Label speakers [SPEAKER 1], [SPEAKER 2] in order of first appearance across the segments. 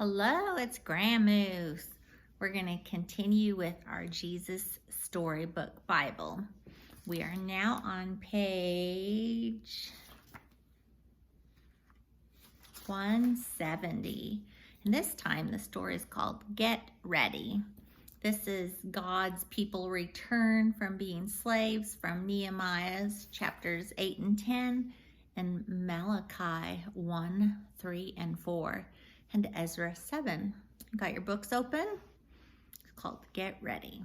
[SPEAKER 1] Hello, it's Grandmoose. We're going to continue with our Jesus Storybook Bible. We are now on page 170. And this time the story is called Get Ready. This is God's people return from being slaves from Nehemiah's chapters 8 and 10 and Malachi 1, 3, and 4. And Ezra 7. Got your books open? It's called Get Ready.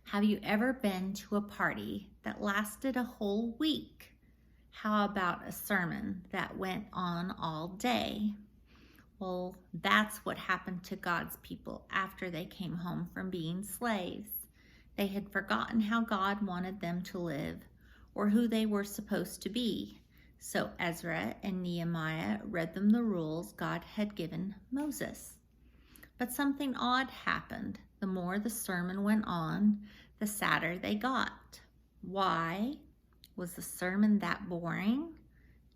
[SPEAKER 1] Have you ever been to a party that lasted a whole week? How about a sermon that went on all day? Well, that's what happened to God's people after they came home from being slaves. They had forgotten how God wanted them to live or who they were supposed to be. So Ezra and Nehemiah read them the rules God had given Moses. But something odd happened. The more the sermon went on, the sadder they got. Why? Was the sermon that boring?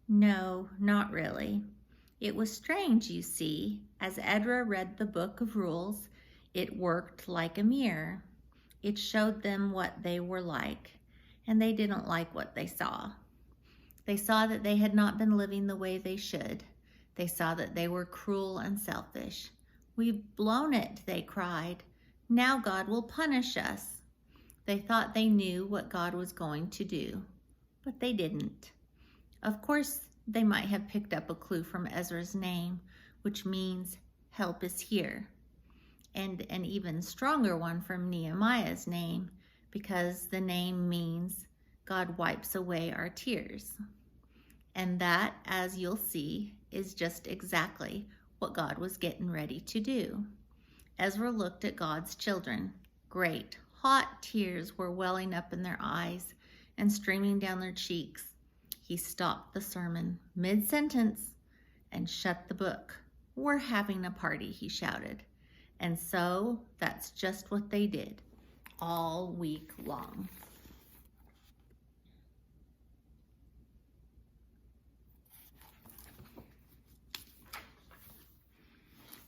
[SPEAKER 1] No, not really. It was strange, you see. As Ezra read the book of rules, it worked like a mirror. It showed them what they were like, and they didn't like what they saw. They saw that they had not been living the way they should. They saw that they were cruel and selfish. We've blown it, they cried. Now God will punish us. They thought they knew what God was going to do, but they didn't. Of course, they might have picked up a clue from Ezra's name, which means help is here, and an even stronger one from Nehemiah's name, because the name means God wipes away our tears. And that, as you'll see, is just exactly what God was getting ready to do. Ezra looked at God's children. Great, hot tears were welling up in their eyes and streaming down their cheeks. He stopped the sermon mid-sentence and shut the book. We're having a party, he shouted. And so that's just what they did all week long.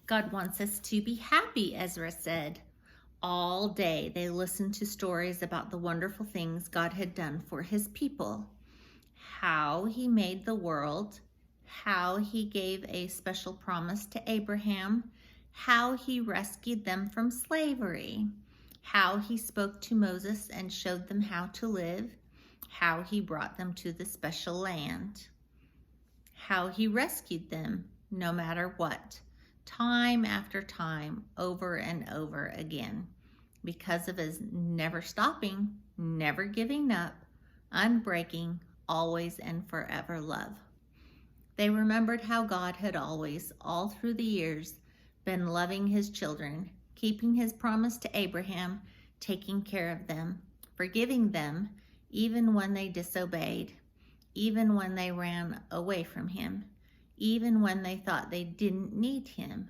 [SPEAKER 1] God wants us to be happy, Ezra said. All day they listened to stories about the wonderful things God had done for his people. How he made the world, how he gave a special promise to Abraham, how he rescued them from slavery, how he spoke to Moses and showed them how to live, how he brought them to the special land, how he rescued them no matter what. Time after time, over and over again, because of his never stopping, never giving up, unbreaking, always and forever love. They remembered how God had always, all through the years, been loving his children, keeping his promise to Abraham, taking care of them, forgiving them, even when they disobeyed, even when they ran away from him, even when they thought they didn't need him.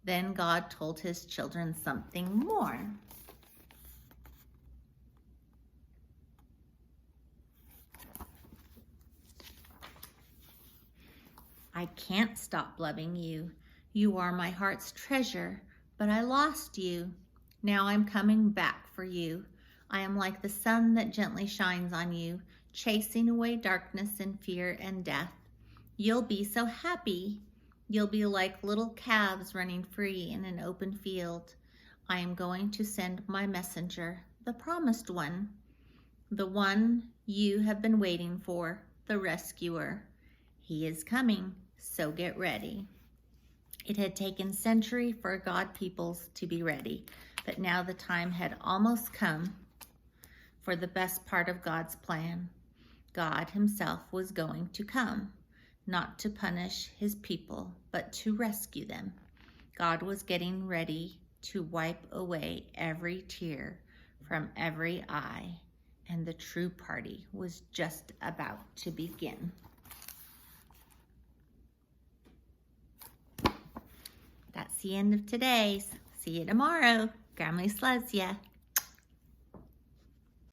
[SPEAKER 1] Then God told his children something more. I can't stop loving you. You are my heart's treasure, but I lost you. Now I'm coming back for you. I am like the sun that gently shines on you, chasing away darkness and fear and death. You'll be so happy. You'll be like little calves running free in an open field. I am going to send my messenger, the promised one, the one you have been waiting for, the rescuer. He is coming, so get ready. It had taken centuries for God peoples to be ready, but now the time had almost come for the best part of God's plan. God himself was going to come. Not to punish his people, but to rescue them. God was getting ready to wipe away every tear from every eye, and the true party was just about to begin. That's the end of today's. See you tomorrow. Grandma loves ya.